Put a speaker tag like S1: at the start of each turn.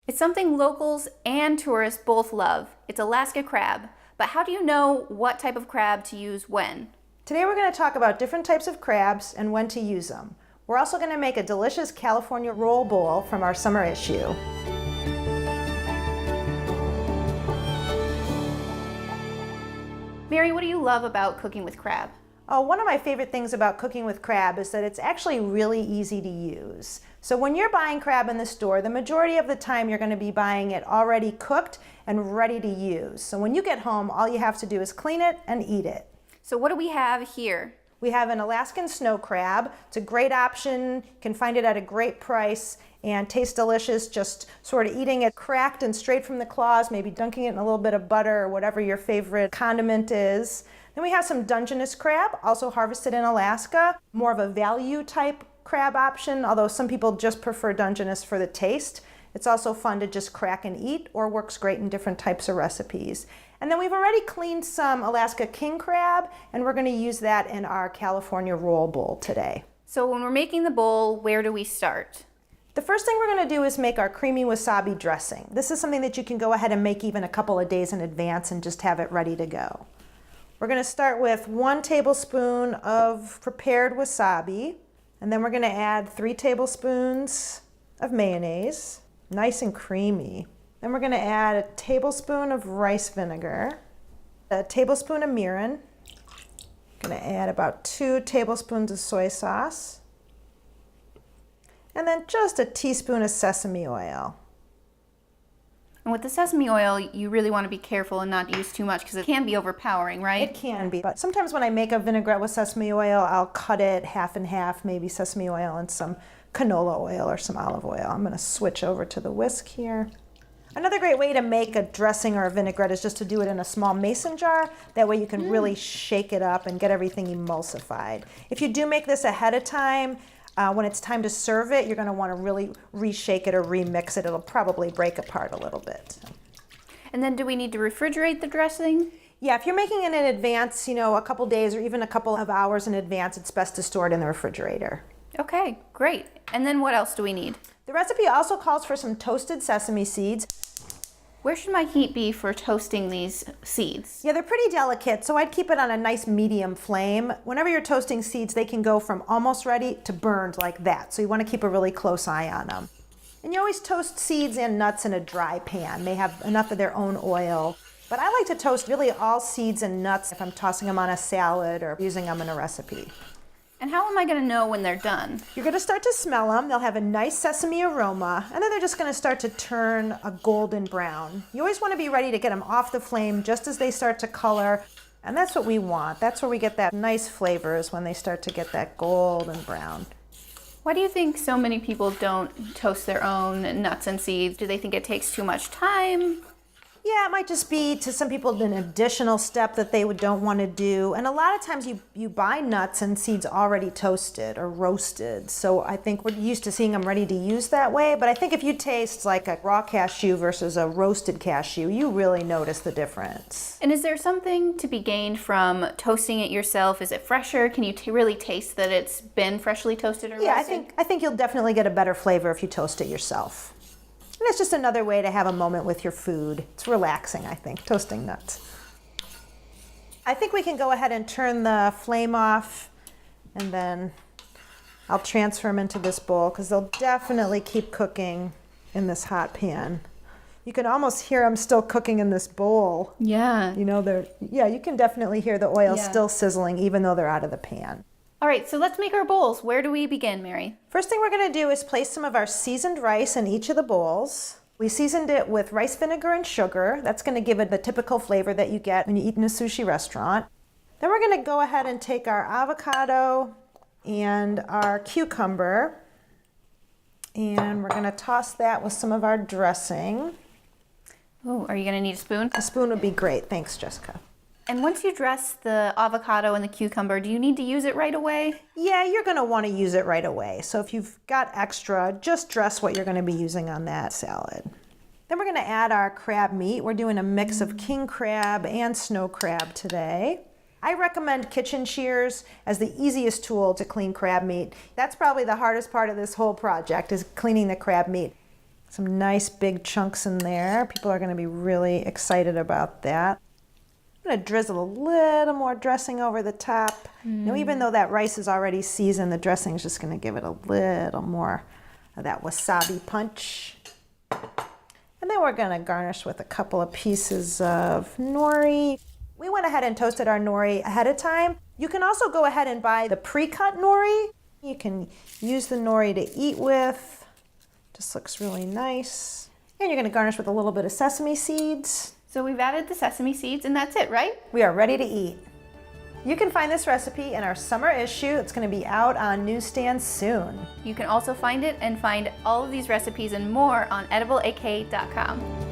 S1: It's something locals and tourists both love. It's Alaska crab. But how do you know what type of crab to use when?
S2: Today we're going to talk about different types of crabs and when to use them. We're also going to make a delicious California roll bowl from our summer issue.
S1: Mary, what do you love about cooking with crab?
S2: Oh, one of my favorite things about cooking with crab is that it's actually really easy to use. So when you're buying crab in the store, the majority of the time you're going to be buying it already cooked and ready to use. So when you get home, all you have to do is clean it and eat it.
S1: So what do we have here?
S2: We have an Alaskan snow crab. It's a great option. You can find it at a great price and tastes delicious, just sort of eating it cracked and straight from the claws, maybe dunking it in a little bit of butter or whatever your favorite condiment is. Then we have some Dungeness crab, also harvested in Alaska, more of a value type crab option, although some people just prefer Dungeness for the taste. It's also fun to just crack and eat, or works great in different types of recipes. And then we've already cleaned some Alaska king crab, and we're going to use that in our California roll bowl today.
S1: So when we're making the bowl, where do we start?
S2: The first thing we're going to do is make our creamy wasabi dressing. This is something that you can go ahead and make even a couple of days in advance and just have it ready to go. We're going to start with 1 tablespoon of prepared wasabi, and then we're going to add 3 tablespoons of mayonnaise, nice and creamy. Then we're going to add a tablespoon of rice vinegar, a tablespoon of mirin. I'm going to add about 2 tablespoons of soy sauce, and then just a teaspoon of sesame oil.
S1: And with the sesame oil, you really want to be careful and not use too much because it can be overpowering, right?
S2: It can be, but sometimes when I make a vinaigrette with sesame oil, I'll cut it half and half, maybe sesame oil and some canola oil or some olive oil. I'm going to switch over to the whisk here. Another great way to make a dressing or a vinaigrette is just to do it in a small mason jar. That way you can really shake it up and get everything emulsified. If you do make this ahead of time, when it's time to serve it, you're going to want to really reshake it or remix it. It'll probably break apart a little bit.
S1: And then do we need to refrigerate the dressing?
S2: Yeah, if you're making it in advance, a couple days or even a couple of hours in advance, it's best to store it in the refrigerator.
S1: Okay, great. And then what else do we need?
S2: The recipe also calls for some toasted sesame seeds.
S1: Where should my heat be for toasting these seeds?
S2: Yeah, they're pretty delicate, so I'd keep it on a nice medium flame. Whenever you're toasting seeds, they can go from almost ready to burned like that, so you want to keep a really close eye on them. And you always toast seeds and nuts in a dry pan. They have enough of their own oil. But I like to toast really all seeds and nuts if I'm tossing them on a salad or using them in a recipe.
S1: And how am I going to know when they're done?
S2: You're going to start to smell them. They'll have a nice sesame aroma, and then they're just going to start to turn a golden brown. You always want to be ready to get them off the flame just as they start to color, and that's what we want. That's where we get that nice flavor, is when they start to get that golden brown.
S1: Why do you think so many people don't toast their own nuts and seeds? Do they think it takes too much time?
S2: Yeah, it might just be to some people an additional step that they don't want to do. And a lot of times you buy nuts and seeds already toasted or roasted. So I think we're used to seeing them ready to use that way. But I think if you taste like a raw cashew versus a roasted cashew, you really notice the difference.
S1: And is there something to be gained from toasting it yourself? Is it fresher? Can you really taste that it's been freshly toasted or roasted?
S2: Yeah, I think you'll definitely get a better flavor if you toast it yourself. And it's just another way to have a moment with your food. It's relaxing, I think, toasting nuts. I think we can go ahead and turn the flame off, and then I'll transfer them into this bowl because they'll definitely keep cooking in this hot pan. You can almost hear them still cooking in this bowl.
S1: Yeah.
S2: You can definitely hear the oil still sizzling even though they're out of the pan.
S1: All right, so let's make our bowls. Where do we begin, Mary?
S2: First thing we're going to do is place some of our seasoned rice in each of the bowls. We seasoned it with rice vinegar and sugar. That's going to give it the typical flavor that you get when you eat in a sushi restaurant. Then we're going to go ahead and take our avocado and our cucumber, and we're going to toss that with some of our dressing.
S1: Oh, are you going to need a spoon?
S2: A spoon would be great. Thanks, Jessica.
S1: And once you dress the avocado and the cucumber, do you need to use it right away?
S2: Yeah, you're going to want to use it right away. So if you've got extra, just dress what you're going to be using on that salad. Then we're going to add our crab meat. We're doing a mix of king crab and snow crab today. I recommend kitchen shears as the easiest tool to clean crab meat. That's probably the hardest part of this whole project, is cleaning the crab meat. Some nice big chunks in there. People are going to be really excited about that. I'm going to drizzle a little more dressing over the top. Now, even though that rice is already seasoned, the dressing is just going to give it a little more of that wasabi punch. And then we're going to garnish with a couple of pieces of nori. We went ahead and toasted our nori ahead of time. You can also go ahead and buy the pre-cut nori. You can use the nori to eat with. Just looks really nice. And you're going to garnish with a little bit of sesame seeds.
S1: So we've added the sesame seeds and that's it, right?
S2: We are ready to eat. You can find this recipe in our summer issue. It's going to be out on newsstands soon.
S1: You can also find it and find all of these recipes and more on edibleak.com.